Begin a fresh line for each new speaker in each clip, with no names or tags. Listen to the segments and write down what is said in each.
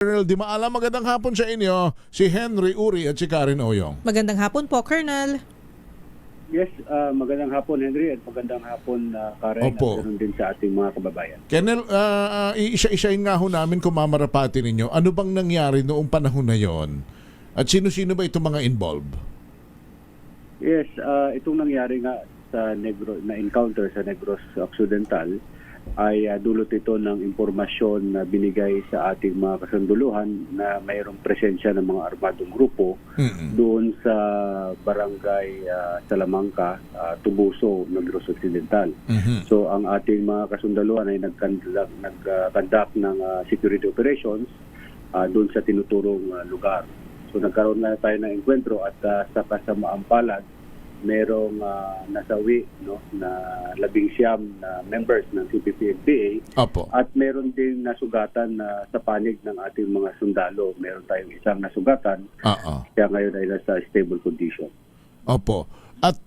Colonel Di Maala, magandang hapon sa inyo, si Henry Uri at si Karen Oyong.
Magandang hapon po, Colonel.
Yes, magandang hapon Henry at magandang hapon Karen
Opo.
at ganoon din sa ating mga kababayan.
Colonel, iisa-isahin nga ho namin kung mamarapati ninyo, ano bang nangyari noong panahon na yon? At sino-sino ba itong mga involved?
Yes, itong nangyari nga sa na encounter sa Negros Occidental ay dulot ito ng impormasyon na binigay sa ating mga kasunduluhan na mayroong presensya ng mga armadong grupo doon sa barangay Salamanca, Tubuso, Negros Occidental. So ang ating mga kasunduluhan ay nag-conduct ng security operations doon sa tinuturong lugar. So nagkaroon na tayo ng enkwentro at sa kasamaang palad merong nasawi na 19 na members ng CPP-NPA.
Opo.
At meron din nasugatan sa panig ng ating mga sundalo. Meron tayong isang nasugatan. Kaya ngayon ay nasa stable condition.
Opo. At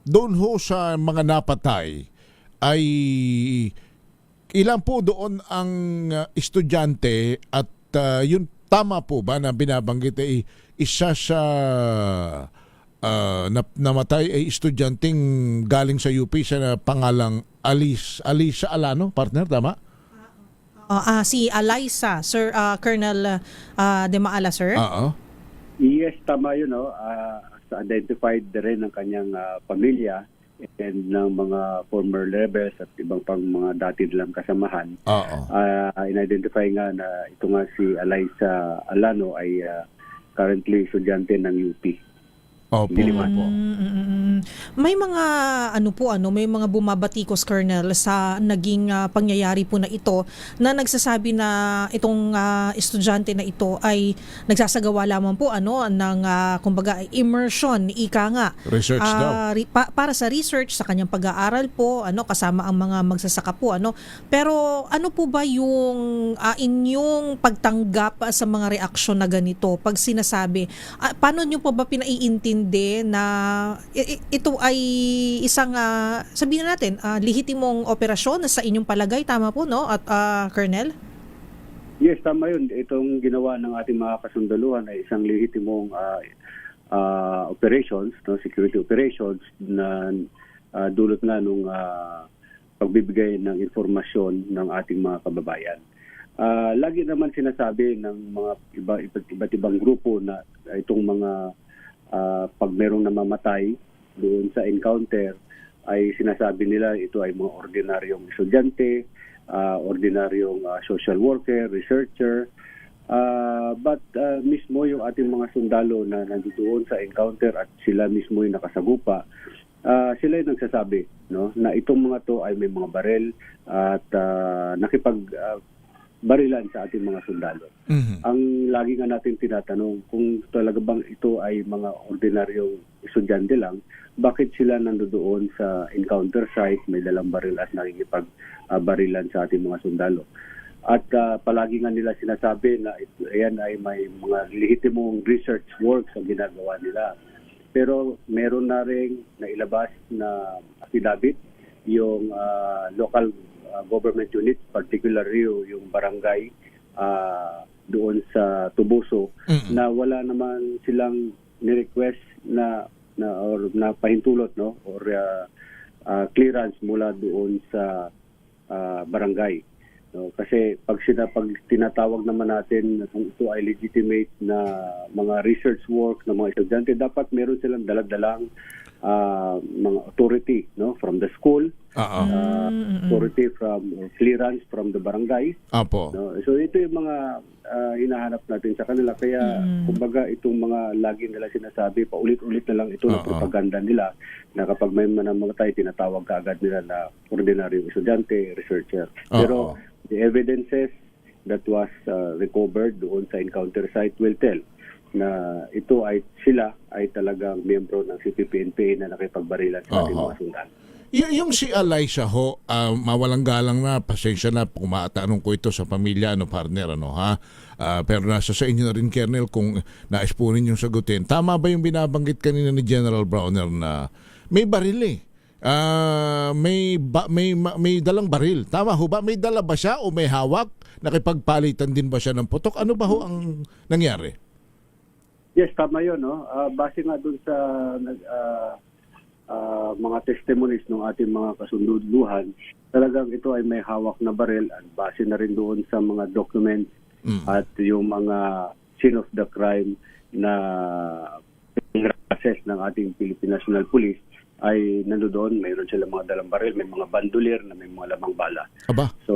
doon ho sa mga napatay ay ilan po doon ang estudyante at yun tama po ba na binabanggit ay isa sa namatay ay estudyanteng galing sa UP sa pangalang Alisa Alano, partner, tama?
Si Alyssa, Sir Colonel De Maala, sir.
Yes, tama yun. Identified rin ng kanyang pamilya and ng mga former rebels at ibang pang mga dati nilang kasamahan. In-identify nga na ito nga si Alyssa Alano ay currently estudyante ng UP.
Opo.
May mga may mga bumabatikos, Colonel, sa naging pangyayari po na ito na nagsasabi na itong estudyante na ito ay nagsasagawa lamang po ng kumbaga immersion, ika nga.
Research daw.
Para sa research sa kanyang pag-aaral po, kasama ang mga magsasaka po, Pero ano po ba yung inyong pagtanggap sa mga reaksyon na ganito pag sinasabi? Paano niyo po ba pinaiintindi na ito ay isang sabihin natin lehitimong operasyon sa inyong palagay, tama po, no? At Colonel?
Yes, tama yun. Itong ginawa ng ating mga kasundaluhan ay isang lehitimong operations, security operations na dulot nga nung pagbibigay ng informasyon ng ating mga kababayan. Lagi naman sinasabi ng mga iba't ibang grupo na itong mga pag merong namamatay doon sa encounter ay sinasabi nila ito ay mga ordinaryong estudyante, ordinaryong social worker, researcher. But mismo yung ating mga sundalo na nandoon sa encounter at sila mismo yung nakasagupa, sila yung nagsasabi na itong mga to ay may mga barel at barilan sa ating mga sundalo. Ang lagi nga natin tinatanong, kung talaga bang ito ay mga ordinaryong estudyante lang, bakit sila nandoon sa encounter site, may dalang baril at nakikipag-barilan sa ating mga sundalo. At palagi nga nila sinasabi na ayan ay may mga lehitimong research works ang ginagawa nila. Pero meron na rin nailabas na affidavit yung local government unit, particularly yung barangay doon sa Tubuso, na wala naman silang ni-request na pahintulot or clearance mula doon sa barangay. Kasi pag tinatawag naman natin kung ito ay legitimate na mga research work ng mga estudyante, dapat meron silang daladalang mga authority from the school, authority from clearance from the barangay. So ito yung mga hinahanap natin sa kanila. Kaya kumbaga itong mga lagi nila sinasabi, paulit-ulit na lang ito na propaganda nila na kapag may manamatay, tinatawag ka agad nila na ordinaryong estudyante, researcher. Pero the evidences that was recovered doon sa encounter site will tell na ito ay sila ay talagang miyembro ng CPP-NPA na nakipagbarilan sa ating mga sundalo.
Yung si Alyssa ho, mawalang galang na, pasensya na, kumatanong ko ito sa pamilya, partner, pero nasa sa inyo na rin, Colonel, kung nais po ninyong sagutin. Tama ba yung binabanggit kanina ni General Browner na may baril may dalang baril. Tama ho ba? May dala ba siya o may hawak? Nakipagpalitan din ba siya ng putok? Ano ba ho ang nangyari?
Yes, tama yun. No? Base nga dun sa mga testimonies ng ating mga kasunduhan, talagang ito ay may hawak na baril at base na rin doon sa mga documents at yung mga scene of the crime na assess ng ating Philippine National Police ay nandoon, mayroon sila mga dalang baril, may mga bandolier na may mga lamang bala.
Aba?
So,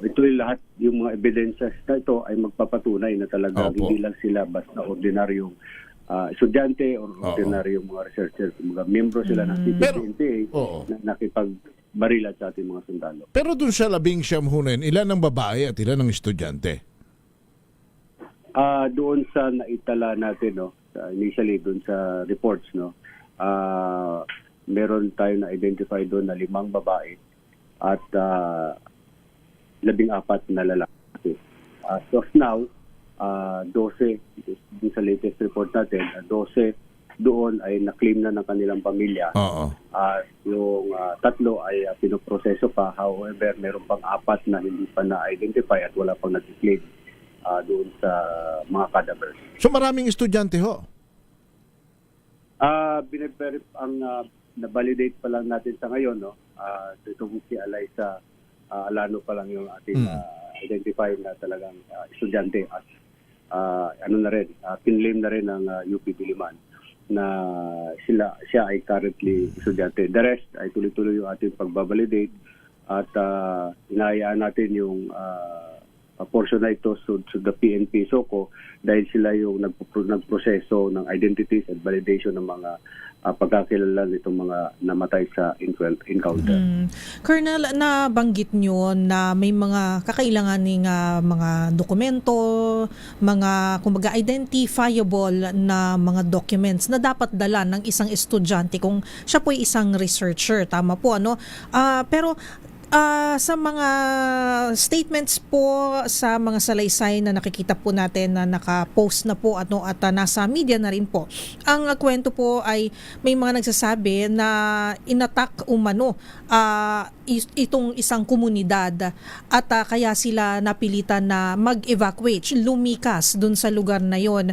ito yung lahat, yung mga evidences na ito ay magpapatunay na talaga
Opo.
hindi lang sila basta ordinaryong estudyante o ordinaryong mga researcher, mga membro sila ng CPP-NPA
Oo.
na nakipagbarilan sa ating mga sundalo.
Pero dun sa 19 ho na yun, ilan ang babae at ilan ang estudyante?
Doon sa naitala natin, no, initially doon sa reports, no, meron tayo na identify doon na 5 babae at 14 na lalaki. As of now, 12 doon sa latest report natin, 12 doon ay na-claim na ng kanilang pamilya.
Oo.
Yung 3 ay pinoproseso pa. However, meron pang 4 na hindi pa na-identify at wala pang nag-claim doon sa mga cadavers.
So maraming estudyante ho?
Na-validate pa lang natin sa ngayon, no? Itong si Alyssa Alano pa lang yung ating identify na talagang estudyante at kinlaim na rin ng UP Diliman na siya ay currently estudyante. The rest ay tuloy-tuloy yung ating pagbabalidate at inahayaan natin yung portion na ito so the PNP SOCO dahil sila yung nagproseso ng identities at validation ng mga pagkakilala nitong mga namatay sa encounter.
Colonel, nabanggit nyo na may mga kakailanganing mga dokumento, mga kumbaga identifiable na mga documents na dapat dala ng isang estudyante kung siya po ay isang researcher. Tama po, ano? Pero sa mga statements po sa mga salaysay na nakikita po natin na naka-post na po at nasa media na rin po. Ang kwento po ay may mga nagsasabi na inattack umano itong isang komunidad at kaya sila napilitan na mag-evacuate, lumikas dun sa lugar na yon.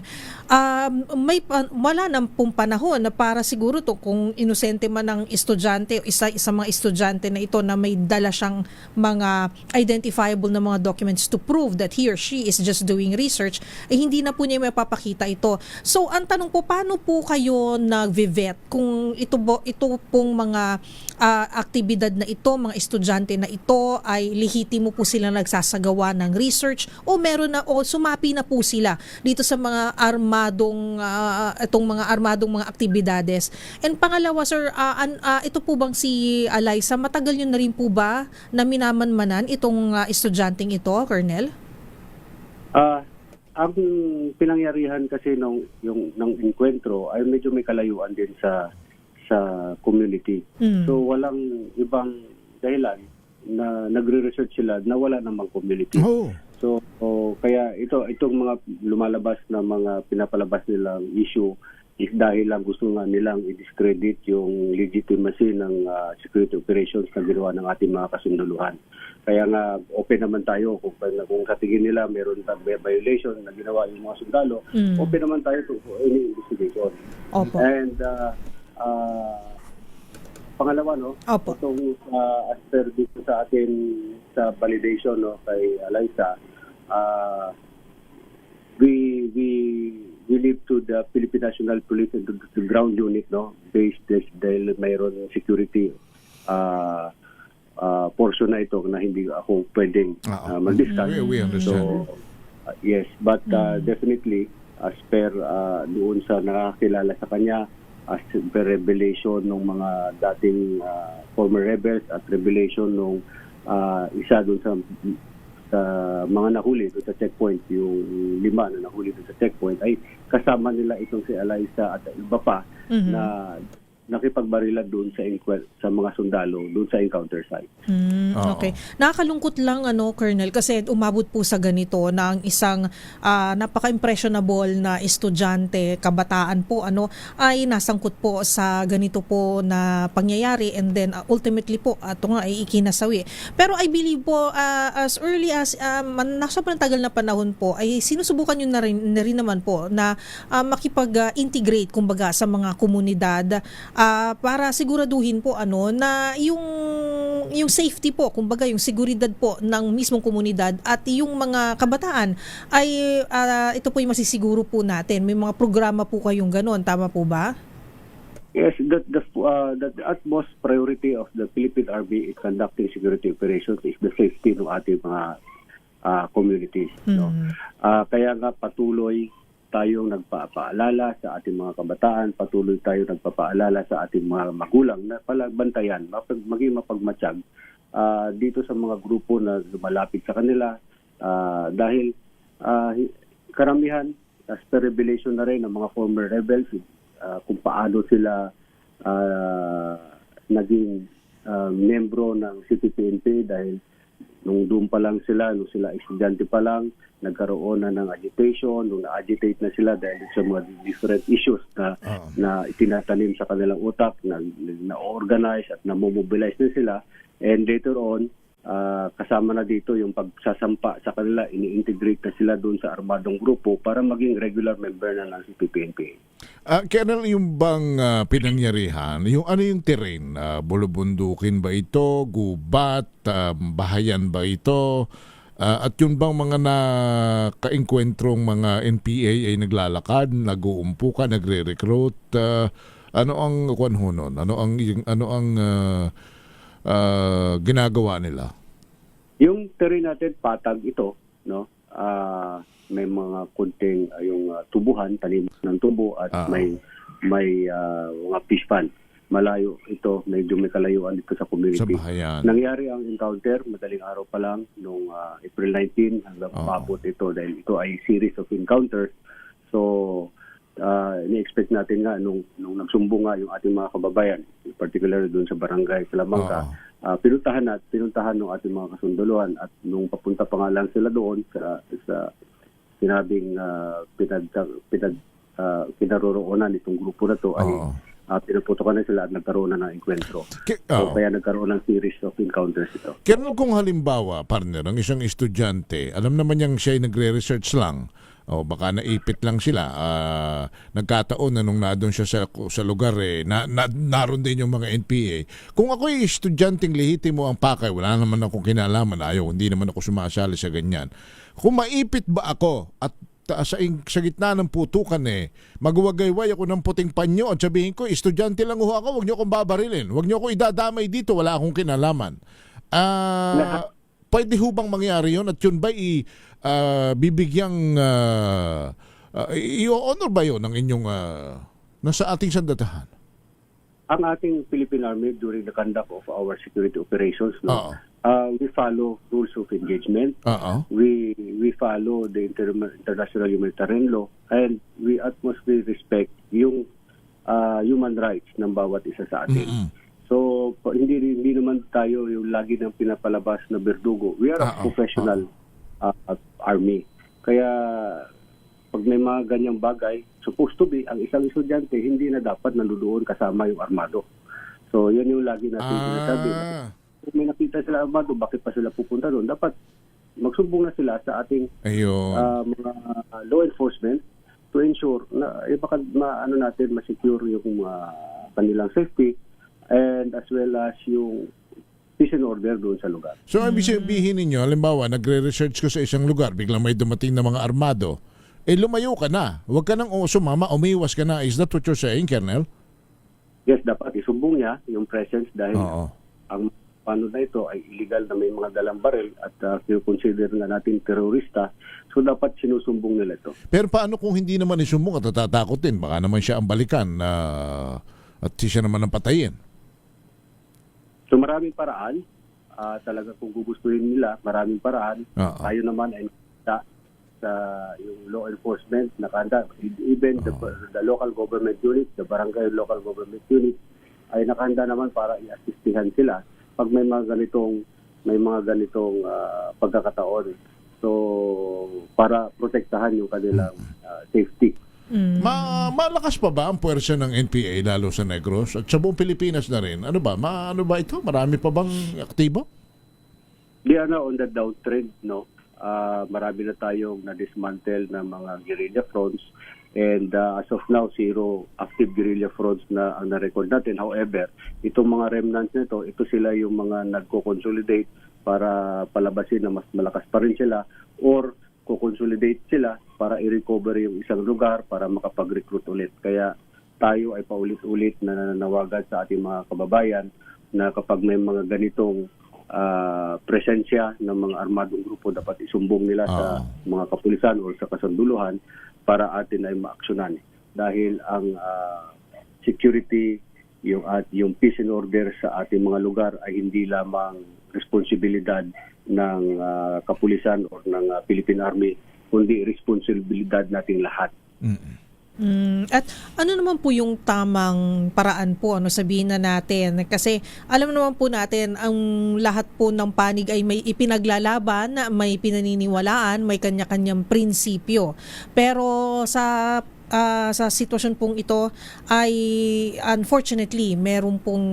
Wala nang pong panahon na para siguro to kung inosente man ng estudyante o isa mga estudyante na ito na may dala siyang mga identifiable na mga documents to prove that he or she is just doing research, hindi na po niya mapapakita ito. So, ang tanong po, paano po kayo nag-vet kung ito pong mga aktibidad na ito, mga estudyante na ito ay lihitimo po sila nagsasagawa ng research o meron na o sumapi na po sila dito sa mga armadong mga aktibidades. And pangalawa, sir, ito po bang si Alyssa, matagal yun na rin po ba na minamanmanan itong estudyanteng ito, Colonel?
Ang pinangyarihan kasi ng enkwentro ay medyo may kalayuan din sa community. So walang ibang dahilan na nagre-research sila na wala namang community.
Oh.
So kaya itong mga lumalabas na mga pinapalabas nilang issue is dahil lang gusto nga nilang i-discredit yung legitimacy ng security operations na ginawa ng ating mga kasunduluhan. Kaya nga open naman tayo kung sa tingin nila meron violation na ginawa yung mga sundalo, open naman tayo to any investigation.
Opo.
And pangalawa, no,
Opo.
itong as per dito sa atin sa validation, no, kay Alyssa, we leave to the Philippine National Police and to the ground unit, no, based dahil mayroon security portion na ito na hindi ako pwedeng mag-discuss.
We understand.
So, yes, but definitely as per doon sa nakakilala sa kanya, as per revelation ng mga dating former rebels at revelation ng isa doon sa mga nahuli doon sa checkpoint, yung 5 na nahuli doon sa checkpoint, ay kasama nila itong si Alyssa at iba pa na nakipagbarila doon sa mga sundalo doon sa encounter site.
Oo.
Okay. Nakakalungkot lang Colonel, kasi umabot po sa ganito na ang isang napaka-impressionable na estudyante, kabataan po ay nasangkot po sa ganito po na pangyayari, and then ultimately po ito nga ay ikinasawi. Pero I believe po as early as nasa tagal na panahon po ay sinusubukan nyo na rin naman po na makipag-integrate kumbaga sa mga komunidad para siguraduhin po na yung safety po, kumbaga yung seguridad po ng mismong komunidad at yung mga kabataan ay ito po yung masisiguro po natin. May mga programa po kayong ganon, tama po ba?
Yes, the utmost priority of the Philippine Army in conducting security operations is the safety ng ating mga communities. No? Kaya nga patuloy tayong nagpapaalala sa ating mga kabataan, patuloy tayong nagpapaalala sa ating mga magulang na palagbantayan, maging mapagmatsyag dito sa mga grupo na lumalapit sa kanila dahil karamihan as per revelation na rin ng mga former rebels kung paano sila naging membro ng CPP-NPA dahil nung doon pa lang sila, nung sila estudyante pa lang, nagkaroon na ng agitation, nung na-agitate na sila dahil sa mga different issues na itinatanim sa kanilang utak, na-organize at na-mobilize na sila. And later on, kasama na dito yung pagsasampa sa kanila, ini-integrate na sila doon sa armadong grupo para maging regular member na ng CPP-NPA.
Colonel, yung bang pinangyarihan, yung ano yung terrain? Bulubundukin ba ito? Gubat? Bahayan ba ito? At yung bang mga nakaengkwentrong mga NPA ay naglalakad, nag-uumpukan, nagre-recruit? Ano ang kwanhunon? Ano ang ginagawa nila?
Yung terrain natin, patag ito, no? May mga kunting yung tubuhan, tanim ng tubo at may mga fish pond. Malayo ito, medyo may kalayuan dito sa community.
Sa bahayan.
Nangyari ang encounter, madaling araw pa lang, noong April 19 hanggang umabot ito dahil ito ay series of encounters. So, ini-expect natin nga nung nagsumbong nga yung ating mga kababayan, particularly doon sa barangay Salamanca, pinuntahan ng ating mga kasunduluhan at nung papunta pa nga lang sila doon sa sinabing pinaroroonan itong grupo na to ay pinuputokan na sila at nagkaroon na ng enkwentro. So, kaya nagkaroon ng series of encounters ito.
Colonel, kung halimbawa, partner, ang isang estudyante, alam naman niyang siya ay nagre-research lang, o baka naipit lang sila, nagkataon na nung nadon siya sa lugar, naroon din yung mga NPA. Kung ako ay estudyanteng lehitimo ang pakay, wala naman akong kinalaman, hindi naman ako sumasali sa ganyan. Kung maipit ba ako at sa gitna ng putukan magwagayway ako ng puting panyo at sabihin ko, estudyante lang ako, huwag niyo akong babarilin, huwag niyo ako idadamay dito, wala akong kinalaman. Pwede ho bang mangyari yun? At yun ba bibigyang i-honor ba yun ng inyong nasa ating sandatahan?
Ang ating Philippine Army during the conduct of our security operations, we follow rules of engagement. We follow the international humanitarian law, and we utmostly respect yung human rights ng bawat isa sa atin. So hindi naman tayo yung lagi nang pinapalabas na berdugo. We are a professional army. Kaya pag may mga ganyang bagay, supposed to be, ang isang estudyante hindi na dapat nandoon kasama yung armado. So yan yung lagi natin sinasabi. Kung may nakita sila armado, bakit pa sila pupunta doon? Dapat magsumbong na sila sa ating mga law enforcement to ensure na baka natin ma-secure yung kanilang safety and as well as yung peace and order doon sa lugar.
So, ibig sabihin ninyo, halimbawa, nagre-research ko sa isang lugar, biglang may dumating na mga armado, lumayo ka na. Huwag ka nang sumama, umiwas ka na. Is that what you're saying, Colonel?
Yes, dapat isumbong niya yung presence dahil ang paano na ito ay illegal na may mga dalang baril at consider na natin terorista. So, dapat sinusumbong nila ito.
Pero paano kung hindi naman isumbong at tatakotin? Baka naman siya ang balikan at siya naman ang patayin.
So maraming paraan, talaga kung gugustuhin nila, maraming paraan. Tayo naman ay sa yung law enforcement, nakanda, even the local government unit, the barangay local government unit, ay nakahanda naman para i-assistihan sila pag may mga ganitong pagkakataon. So, para protektahan yung kanilang safety.
Malakas pa ba ang puwersa ng NPA lalo sa Negros at sa buong Pilipinas na rin? Ano ba ito? Marami pa bang aktibo?
Di on the downtrend, no? Marami na tayong na-dismantle na mga guerrilla fronts, and as of now, 0 active guerrilla fronts na ang na-record natin. However, itong mga remnants nito, ito sila yung mga nagko-consolidate para palabasin na mas malakas pa rin sila, or ko-consolidate sila para i-recover yung isang lugar para makapag-recruit ulit. Kaya tayo ay paulit-ulit na nananawagan sa ating mga kababayan na kapag may mga ganitong presensya ng mga armadong grupo, dapat isumbong nila sa mga kapulisan o sa kasunduluhan para atin ay maaksyonan. Dahil ang security, yung peace and order sa ating mga lugar ay hindi lamang responsibilidad ng kapulisan o ng Philippine Army, kundi responsibilidad nating lahat.
At ano naman po yung tamang paraan po, sabihin na natin, kasi alam naman po natin ang lahat po ng panig ay may ipinaglalaban, may pinaniniwalaan, may kanya-kanyang prinsipyo. Pero sa sitwasyon pong ito ay unfortunately meron pong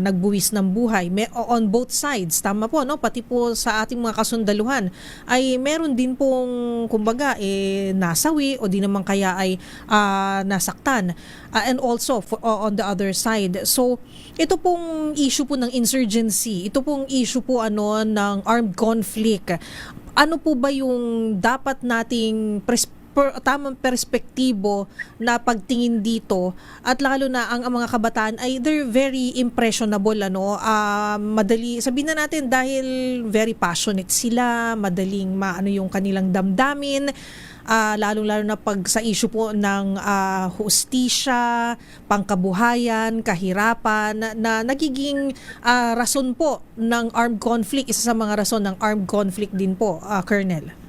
nagbuwis ng buhay on both sides, tama po, no? Pati po sa ating mga kasundaluhan ay meron din pong kumbaga nasawi o di naman kaya ay nasaktan, and also on the other side. So ito pong issue po ng insurgency, ito pong issue po ng armed conflict, ano po ba yung dapat nating tamang perspektibo na pagtingin dito, at lalo na ang mga kabataan ay they're very impressionable, madali sabihin na natin dahil very passionate sila, madaling maano yung kanilang damdamin, lalo na pag sa issue po ng hustisya, pangkabuhayan, kahirapan na nagiging rason po ng armed conflict, isa sa mga rason ng armed conflict din po, Colonel.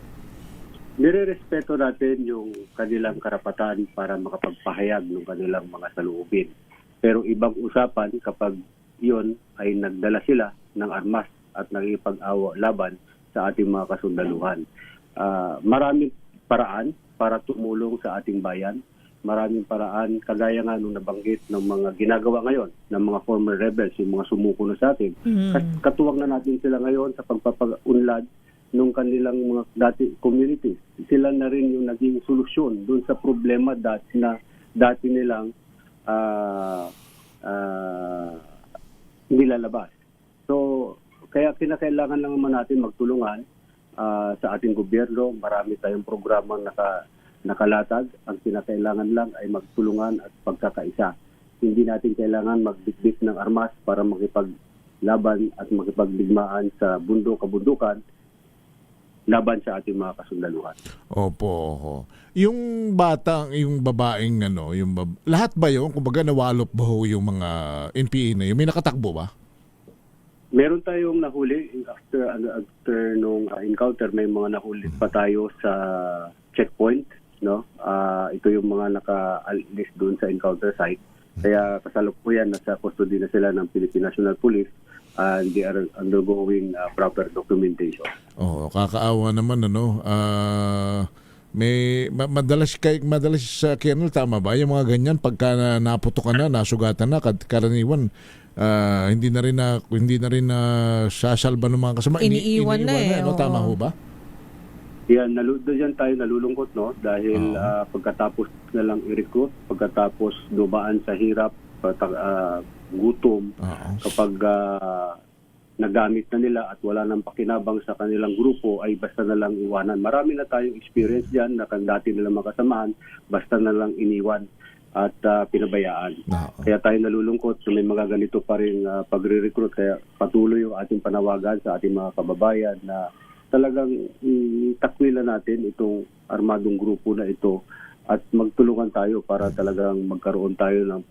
Nire-respeto natin yung kanilang karapatan para makapagpahayag ng kanilang mga saloobin. Pero ibang usapan kapag yun ay nagdala sila ng armas at nagipag-awa laban sa ating mga kasundaluhan. Maraming paraan para tumulong sa ating bayan. Maraming paraan, kagaya nga nung nabanggit ng mga ginagawa ngayon ng mga former rebels, yung mga sumuko na sa atin. Katuwang na natin sila ngayon sa pagpapag-unlad nung kanilang mga dati communities. Sila na rin yung naging solusyon dun sa problema dati nilang nilalabas. So, kaya kinakailangan lang naman natin magtulungan sa ating gobyerno. Marami tayong programa nakalatag. Ang kinakailangan lang ay magtulungan at pagkakaisa. Hindi natin kailangan magbitbit ng armas para makipaglaban at makipagdigmaan sa bundok-kabundukan laban sa ating mga kasundaluhan.
Opo. Yung babaeng lahat ba yun? Kumbaga nawalop ba ho yung mga NPA na yun? May nakatakbo ba?
Meron tayong nahuli after nung encounter. May mga nahuli pa tayo sa checkpoint, no? Ito yung mga naka-list doon sa encounter site. Kaya kasalukuyan nasa custody na sila ng Philippine National Police, and they are undergoing proper documentation.
Kakaawa naman may madalas sa Colonel, tama ba yung mga ganyan pagka naputukan na, nasugatan na, karaniwan hindi na rin na sasalba ng mga kasama,
iniiwan na.
Tama ho ba?
Yan, doon tayo nalulungkot, no? Dahil pagkatapos na lang i-recruit, pagkatapos dumaan sa hirap, gutom, kapag nagamit na nila at wala nang pakinabang sa kanilang grupo, ay basta na lang iwanan. Marami na tayong experience dyan na dati nilang makasamahan, basta na lang iniwan at pinabayaan. Kaya tayo nalulungkot na may mga ganito pa rin pagre-recruit. Kaya patuloy yung ating panawagan sa ating mga kababayan na talagang takwilan natin itong armadong grupo na ito at magtulungan tayo para talagang magkaroon tayo ng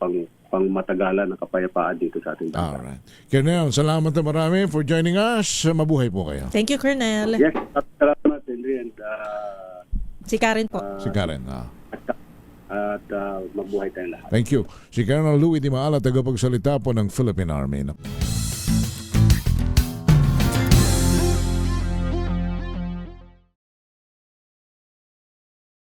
pangmatagalan ng kapayapaan dito sa ating bansa.
Alright. Colonel, salamat na marami for joining us. Mabuhay po kayo.
Thank you, Colonel.
Yes, salamat, Henry. And,
si Karen po.
Si Karen.
at mabuhay tayong lahat.
Thank you. Si Colonel Louie Di Maala, tagapagsalita po ng Philippine Army.